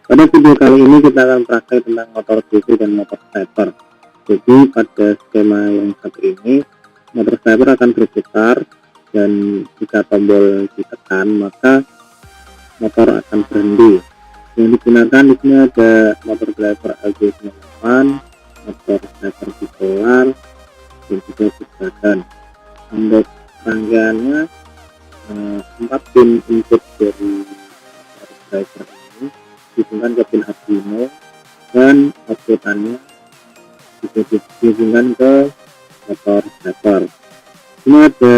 Pada video kali ini kita akan praktek tentang motor DC dan motor stepper. Jadi pada skema yang satu ini, motor stepper akan berputar dan jika tombol ditekan maka motor akan berhenti. Yang digunakan di sini ada motor driver LJ98, motor stepper bipolar, dan juga badan. Untuk rangkaiannya 4 pin input dari motor driver ini dihubungkan ke pin Arduino dan outputannya juga dihubungkan ke motor stepper. Ini ada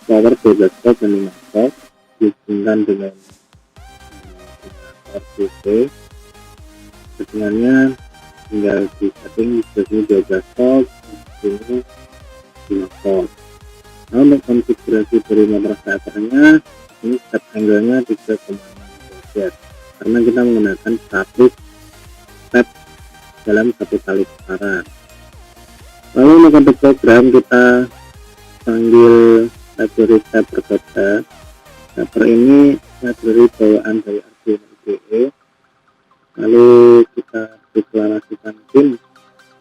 power 12 volt dan 5 volt dihubungkan dengan RCC. Settingannya tinggal di setting jadi 12 volt, ini 5 volt. Nah, untuk konfigurasi dari motor steppernya ini step angle-nya 3,6 derajat karena kita menggunakan 100 step dalam satu kali putaran. Lalu untuk program kita panggil library stepper kode. Stepper ini library bawaan dari Arduino IDE. Lalu kita deklarasikan pin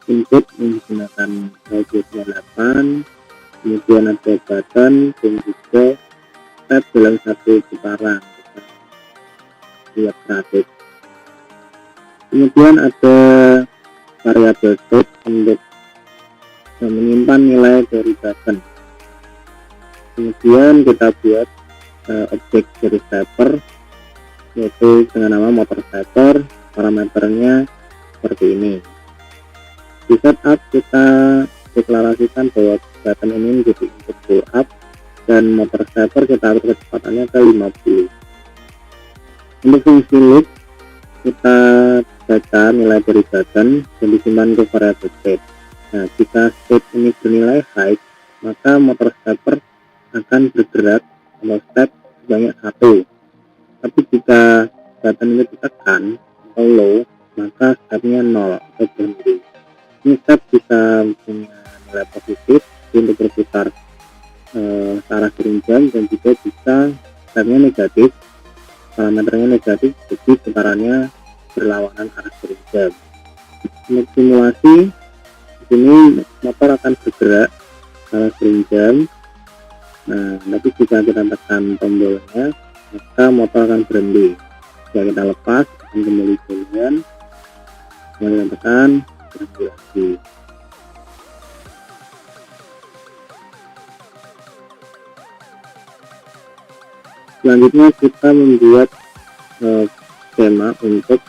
input menggunakan LJ98, kemudian ada badan dan juga step dalam satu putaran. Lihat grafik. Kemudian ada variabel step untuk menyimpan nilai dari badan. Kemudian kita buat objek dari stepper yaitu dengan nama motor stepper. Parameternya seperti ini. Di setup kita deklarasikan bahwa badan ini menjadi input pull up dan motor stepper kita atur kecepatannya ke 50. Untuk fungsi loop kita baca nilai dari badan dan disimpan ke variabel state. Nah, jika state ini bernilai high maka motor stepper akan bergerak atau step sebanyak 1. Tapi jika badan ini ditekan atau low maka stepnya 0 atau berhenti. Ini step bisa punya nilai positif untuk berputar searah kering jam dan juga bisa stepnya negatif, parameternya negatif jadi putarannya berlawanan arah kering jam. Untuk simulasi di sini motor akan bergerak arah kering jam. Nah, tapi jika kita tekan tombolnya maka motor akan berhenti. Jika kita lepas akan kembali jalan, kemudian tekan berhenti lagi. Selanjutnya kita membuat skema untuk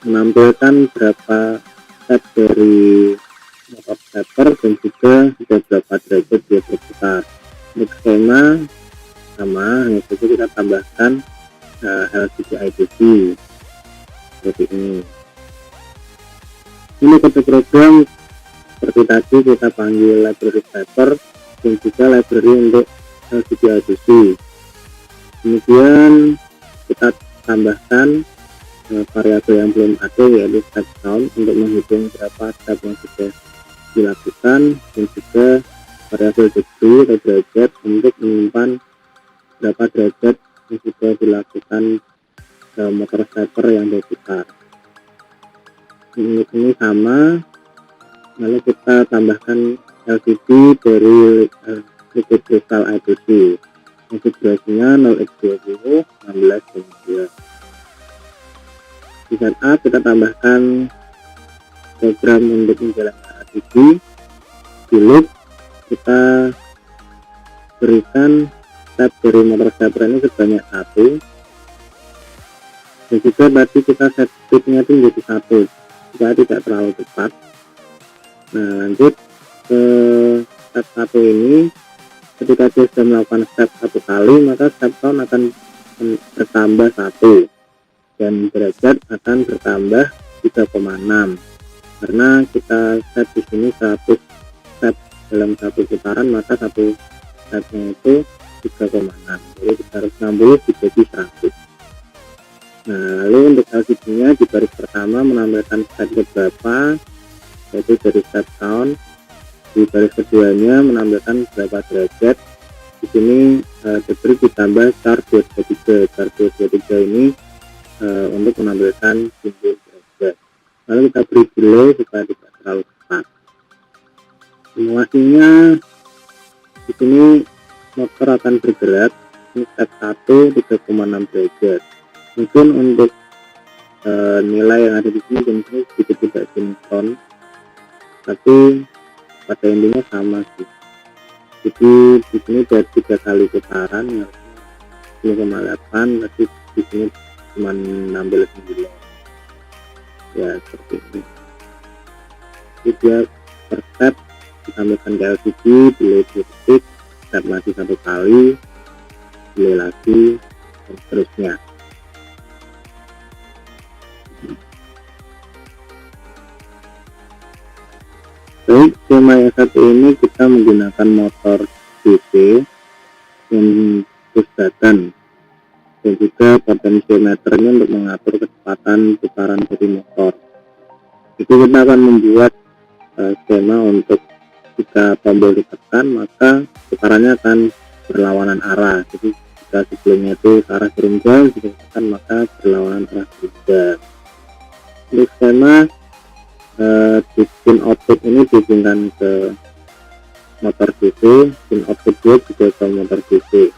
menampilkan berapa step dari motor stepper dan juga berapa derajat dia berputar. Untuk skema sama, hanya saja kita tambahkan LCD IDC seperti ini. Ini kode program seperti tadi kita panggil library stepper dan juga library untuk LCD IDC. Kemudian kita tambahkan variabel yang belum ada yaitu step count untuk menghitung berapa step yang sudah dilakukan dan juga variabel degree atau derajat untuk menyimpan berapa derajat yang sudah dilakukan motor stepper yang berputar. Ini sama, lalu kita tambahkan LCD dari liquid crystal IDC. Konfigurasinya 0x20 16 dan 2. Di setup kita tambahkan program untuk menjalankan RGB. Di loop kita berikan step dari motor stepper ini sebanyak 1 dan juga tadi kita set speednya itu menjadi 1 supaya tidak terlalu cepat. Nah, lanjut ke step 1 ini. Ketika dia sudah melakukan step 1 kali maka step count akan bertambah 1 dan derajat akan bertambah 3,6 karena kita set di sini 100 step dalam satu putaran maka satu stepnya itu 3,6, jadi 360 dibagi 100. Nah, lalu untuk LCD nya di baris pertama menampilkan step berapa yaitu dari step count. Di baris keduanya menampilkan berapa derajat. Di sini diberi ditambah char 223. Char 223 ini untuk menampilkan simbol derajat. Lalu kita beri delay supaya tidak terlalu cepat. Simulasinya di sini motor akan bergerak ini step 1 3,6 derajat. Mungkin untuk nilai yang ada di sini tentu sedikit tidak sinkron, tapi pada intinya sama sih. Jadi di sini ada 3 kali putaran, harusnya 10,8, tapi di sini cuma ngambil 9 ya, seperti ini. Jadi dia per step ditambahkan ke LCD, delay 2 detik, step lagi 1 kali, delay lagi, dan seterusnya. Baik, skema yang satu ini kita menggunakan motor DC yang push button dan juga potensiometernya untuk mengatur kecepatan putaran dari motor. Itu kita akan membuat skema untuk jika tombol ditekan maka putarannya akan berlawanan arah. Jadi jika sebelumnya itu ke arah jarum jam, jika ditekan maka berlawanan arah jarum jam. Untuk skema di pin output ini dihubungkan ke motor DC, pin output 2 juga ke motor DC.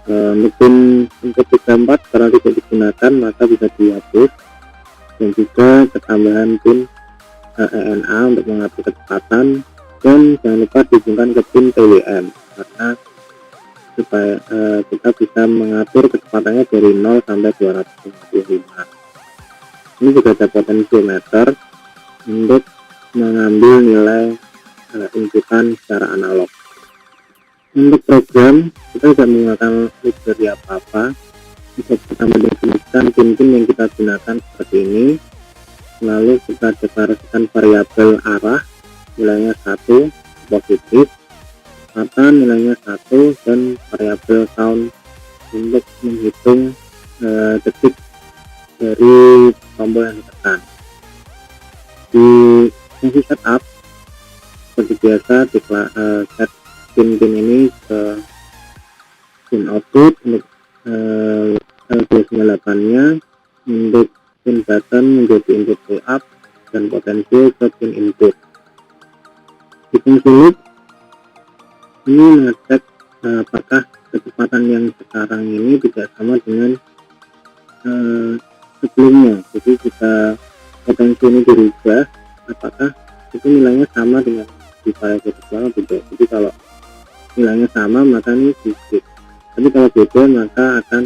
Untuk pin input 34 karena tidak digunakan maka bisa dihapus, dan juga ketambahan pin ENA untuk mengatur kecepatan, dan jangan lupa dihubungkan ke pin PWM karena supaya kita bisa mengatur kecepatannya dari 0 sampai 255. Ini juga ada potensiometer untuk mengambil nilai inputan secara analog. Untuk program kita tidak menggunakan library apa-apa, bisa pertama definisikan pin-pin yang kita gunakan seperti ini, lalu kita deklarasikan variabel arah nilainya 1 positif, mata nilainya 1, dan variabel count untuk menghitung detik dari tombol yang ditekan. Di fungsi setup seperti biasa set pin-pin ini ke pin output untuk L298 nya, untuk pin button menjadi input up, dan potensial ke pin input. Di fungsi loop ini mengecek apakah kecepatan yang sekarang ini tidak sama dengan sebelumnya. Jadi jika potensi ini dirubah, apakah itu nilainya sama dengan di file sebelumnya tidak. Jadi kalau nilainya sama maka ini sedikit, tapi kalau beda maka akan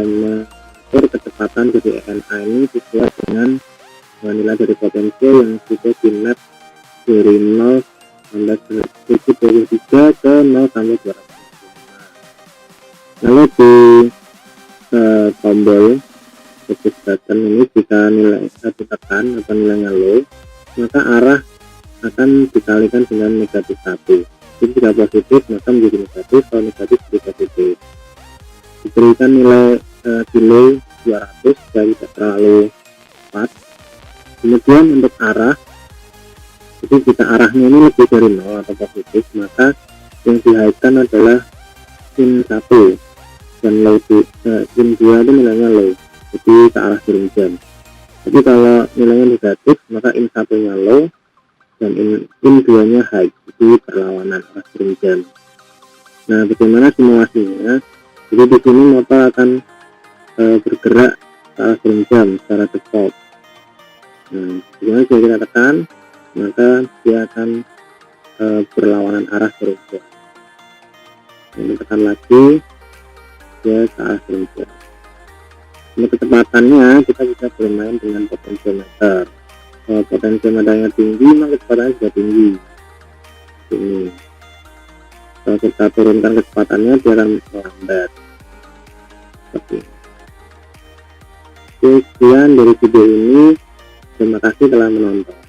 mengatur kecepatan dari ENA ini sesuai dengan nilai dari potensial yang sudah di map dari 0 sampai 123 ke 0 sampai 255. Lalu di tombol push button ini jika nilai ditekan atau nilainya low, maka arah akan dikalikan dengan negatif 1. Jadi jika positif maka menjadi negatif, kalau negatif menjadi positif. Diberikan nilai delay 200 dan tidak terlalu cepat. Kemudian untuk arah, jadi jika arahnya ini lebih dari 0 atau positif, maka yang dihaikan adalah pin 1 dan low pin 2 itu nilainya low, jadi ke arah jarum jam. Jadi kalau nilainya negatif maka in 1-nya low dan in 2-nya high, jadi berlawanan arah jarum jam. Nah, bagaimana simulasinya? Jadi di sini motor akan bergerak ke arah jarum jam secara default. Nah, bagaimana jika kita tekan, maka dia akan berlawanan arah jarum jam. Nah, tekan lagi, dia ke arah jarum jam. Untuk kecepatannya kita bisa bermain dengan potensiometer. Kalau potensiometernya tinggi maka kecepatannya juga tinggi. Ini kalau kita turunkan kecepatannya dia akan melambat seperti ini. Sekian dari video ini, terima kasih telah menonton.